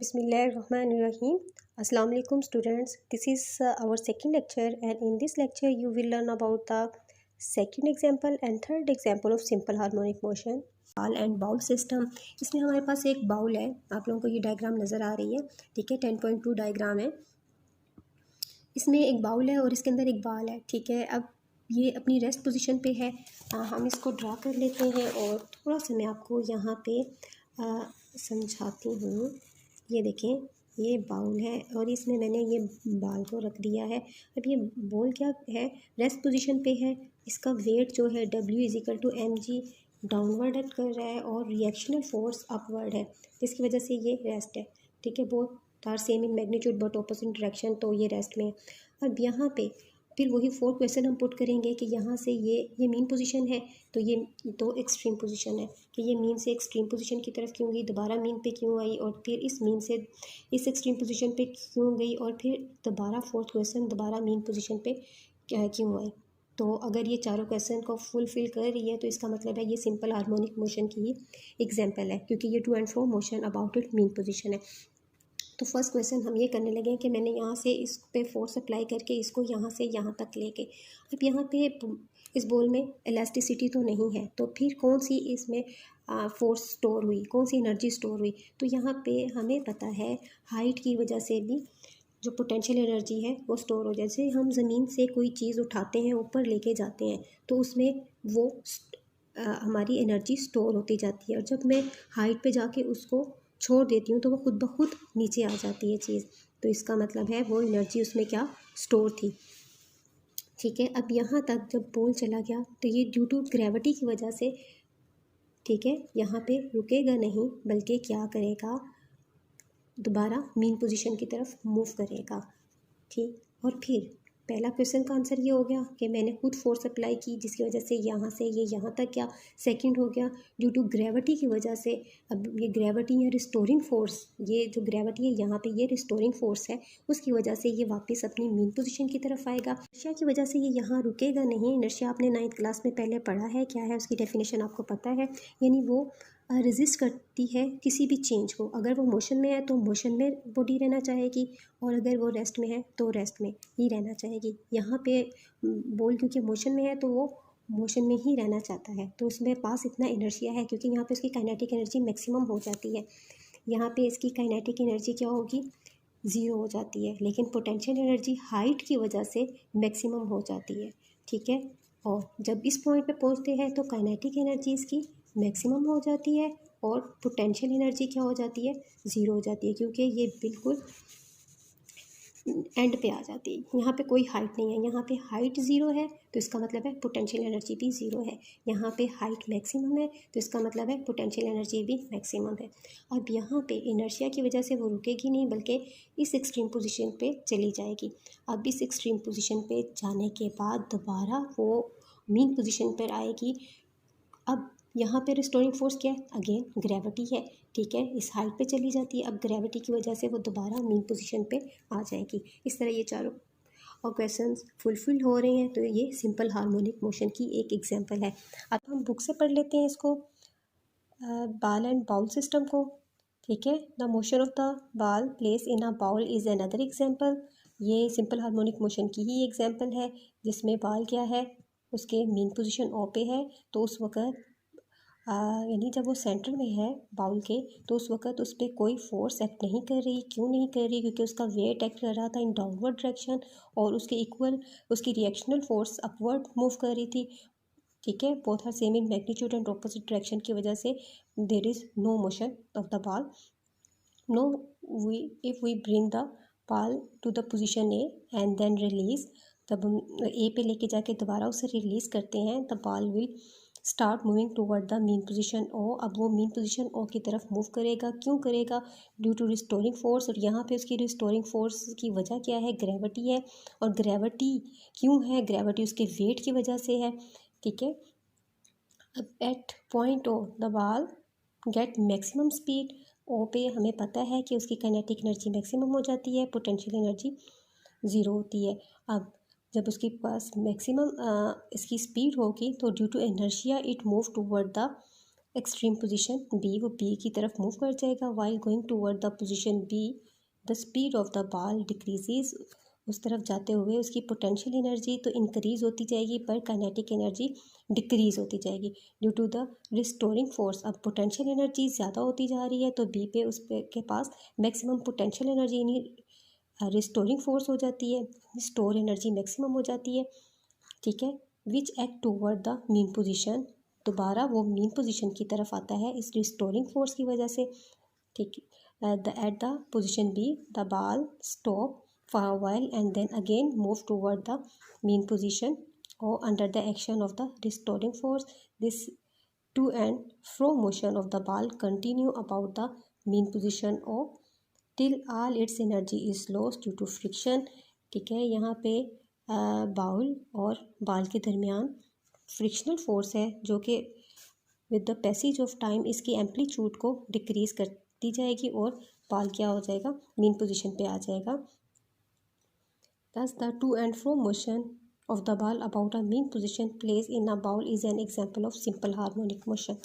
Bismillahirrahmanirrahim. Assalamu alaikum students. This is our second lecture, and in this lecture you will learn about the second example and third example of simple harmonic motion. बाल and bowl system. इसमें हमारे पास एक bowl है, आप लोगों को ये diagram नज़र आ रही है, ठीक है। 10.2 डायग्राम है। इसमें एक बाउल है और इसके अंदर एक बाल है, ठीक है। अब ये अपनी रेस्ट पोजीशन पे है। हम इसको ड्रा कर लेते हैं और थोड़ा सा मैं आपको यहाँ पे समझाती हूँ। ये देखें, ये बाउल है और इसमें मैंने ये बाल को रख दिया है। अब ये बॉल क्या है, रेस्ट पोजीशन पे है। इसका वेट जो है W = mg डाउनवर्ड एक्ट कर रहा है और रिएक्शनल फोर्स अपवर्ड है, जिसकी वजह से ये रेस्ट है, ठीक है। Both are same in magnitude but opposite direction, तो ये रेस्ट में है। अब यहाँ पे फिर वही 4 क्वेश्चन हम पुट करेंगे कि यहाँ से ये मीन पोजीशन है, तो ये दो एक्सट्रीम पोजीशन है कि ये मीन से एक्सट्रीम पोजीशन की तरफ क्यों गई, दोबारा मीन पे क्यों आई, और फिर इस मीन से इस एक्सट्रीम पोजीशन पे क्यों गई, और फिर दोबारा 4th क्वेश्चन दोबारा मीन पोजीशन पे क्यों आई। तो अगर ये चारों क्वेश्चन को फुलफिल कर रही है तो इसका मतलब है ये सिंपल हार्मोनिक मोशन की ही एग्जाम्पल है, क्योंकि ये to and fro motion about it mean position है। तो फर्स्ट क्वेश्चन हम ये करने लगे कि मैंने यहाँ से इस पे फोर्स अप्लाई करके इसको यहाँ से यहाँ तक लेके, अब यहाँ पे इस बॉल में इलास्टिसिटी तो नहीं है, तो फिर कौन सी इसमें फोर्स स्टोर हुई, कौन सी एनर्जी स्टोर हुई। तो यहाँ पे हमें पता है हाइट की वजह से भी जो पोटेंशियल एनर्जी है वो स्टोर हो। जैसे हम ज़मीन से कोई चीज़ उठाते हैं, ऊपर लेके जाते हैं, तो उसमें वो हमारी एनर्जी स्टोर होती जाती है, और जब मैं हाइट पे जाके उसको छोड़ देती हूँ तो वो खुद ब खुद नीचे आ जाती है चीज़। तो इसका मतलब है वो एनर्जी उसमें क्या स्टोर थी, ठीक है। अब यहाँ तक जब बॉल चला गया तो ये ड्यू टू ग्रेविटी की वजह से, ठीक है, यहाँ पे रुकेगा नहीं, बल्कि क्या करेगा, दोबारा मीन पोजीशन की तरफ मूव करेगा, ठीक। और फिर पहला क्वेश्चन का आंसर ये हो गया कि मैंने खुद फोर्स अप्लाई की, जिसकी वजह से यहाँ से ये यहाँ तक गया। सेकंड हो गया ड्यू टू ग्रेविटी की वजह से। अब ये ग्रेविटी या रिस्टोरिंग फोर्स, ये जो ग्रेविटी है यहाँ पे ये रिस्टोरिंग फोर्स है, उसकी वजह से ये वापस अपनी मीन पोजीशन की तरफ आएगा। इनर्शिया की वजह से ये यहाँ रुकेगा नहीं। इनर्शिया आपने 9th क्लास में पहले पढ़ा है, क्या है उसकी डेफिनेशन आपको पता है, यानी वो रेजिस्ट करती है किसी भी चेंज को। अगर वो मोशन में है तो मोशन में बॉडी रहना चाहेगी, और अगर वो रेस्ट में है तो रेस्ट में ही रहना चाहेगी। यहाँ पे बॉल क्योंकि मोशन में है तो वो मोशन में ही रहना चाहता है, तो उसमें पास इतना इनर्शिया है क्योंकि यहाँ पे उसकी काइनेटिक एनर्जी मैक्सिमम हो जाती है। यहाँ पे इसकी काइनेटिक एनर्जी क्या होगी, 0 हो जाती है, लेकिन पोटेंशियल एनर्जी हाइट की वजह से मैक्सिमम हो जाती है, ठीक है। और जब इस पॉइंट पे पहुँचते हैं तो काइनेटिक एनर्जी इसकी मैक्सिमम हो जाती है और पोटेंशियल एनर्जी क्या हो जाती है, 0 हो जाती है, क्योंकि ये बिल्कुल एंड पे आ जाती है। यहाँ पे कोई हाइट नहीं है, यहाँ पे हाइट 0 है तो इसका मतलब है पोटेंशियल एनर्जी भी 0 है। यहाँ पे हाइट मैक्सिमम है तो इसका मतलब है पोटेंशियल एनर्जी भी मैक्सिमम है। अब यहाँ पे इनर्शिया की वजह से वो रुकेगी नहीं, बल्कि इस एक्सट्रीम पोजीशन पे चली जाएगी। अब इस एक्सट्रीम पोजीशन पे जाने के बाद दोबारा वो मीन पोजीशन पर आएगी। अब यहाँ पे रिस्टोरिंग फोर्स क्या है, अगेन ग्रेविटी है, ठीक है। इस हाइट पे चली जाती है, अब ग्रेविटी की वजह से वो दोबारा मीन पोजीशन पे आ जाएगी। इस तरह ये चारों और क्वेश्चंस फुलफिल हो रहे हैं, तो ये सिंपल हार्मोनिक मोशन की एक एग्जांपल है। अब हम बुक से पढ़ लेते हैं इसको, बाल एंड बाउल सिस्टम को, ठीक है। The motion of the ball place in a bowl is another example. ये सिंपल हार्मोनिक मोशन की ही एग्जाम्पल है, जिसमें बाल क्या है, उसके मीन पोजीशन ओ पे है, तो उस वक्त यानी जब वो सेंटर में है बाउल के, तो उस वक्त उस पर कोई फोर्स एक्ट नहीं कर रही। क्यों नहीं कर रही, क्योंकि उसका वेट एक्ट कर रहा था इन डाउनवर्ड डायरेक्शन, और उसके इक्वल उसकी रिएक्शनल फोर्स अपवर्ड मूव कर रही थी, ठीक है। Both are same in magnitude and opposite direction की वजह से there is no motion of the ball. No we if we bring the ball to the position A and then release, तब हम ए पे लेके जाके दोबारा उसे रिलीज़ करते हैं, the ball will start moving toward the mean position O. अब वो मीन पोजीशन ओ की तरफ मूव करेगा। क्यों करेगा, ड्यू टू रिस्टोरिंग फोर्स। और यहाँ पे उसकी रिस्टोरिंग फोर्स की वजह क्या है, ग्रेविटी है। और ग्रेविटी क्यों है, ग्रेविटी उसके वेट की वजह से है, ठीक है। अब at point O the ball get maximum speed. O पे हमें पता है कि उसकी काइनेटिक एनर्जी मैक्सिमम हो जाती है, पोटेंशियल एनर्जी 0 होती है। अब जब उसके पास मैक्सिमम इसकी स्पीड होगी तो due to inertia it move toward the extreme position B, वो बी की तरफ मूव कर जाएगा। While going toward the position B the speed of the ball decreases, उस तरफ जाते हुए उसकी पोटेंशियल एनर्जी तो इंक्रीज होती जाएगी पर काइनेटिक एनर्जी डिक्रीज होती जाएगी due to the restoring force. अब पोटेंशियल एनर्जी ज़्यादा होती जा रही है तो बी पे उस पे के पास मैक्सिमम पोटेंशियल एनर्जी यानी रिस्टोरिंग फोर्स हो जाती है, स्टोर एनर्जी मैक्सिमम हो जाती है। ठीक है, which act toward the mean position, दोबारा वो मीन पोजीशन की तरफ आता है इस रिस्टोरिंग फोर्स की वजह से। ठीक है, at the position B the ball stop for a while and then again move toward the mean position और under the action of the restoring force this to and fro motion of the ball continue about the mean position of till all its energy is lost due to friction। ठीक है, यहाँ पे bowl और बाल के दरमियान frictional force है जो कि with the passage of time इसकी एम्पलीट्यूड को डिक्रीज करती जाएगी और बाल क्या हो जाएगा, मीन पोजीशन पे आ जाएगा। Thus the to and fro motion of the ball about a mean position placed in a bowl is an example of simple harmonic motion।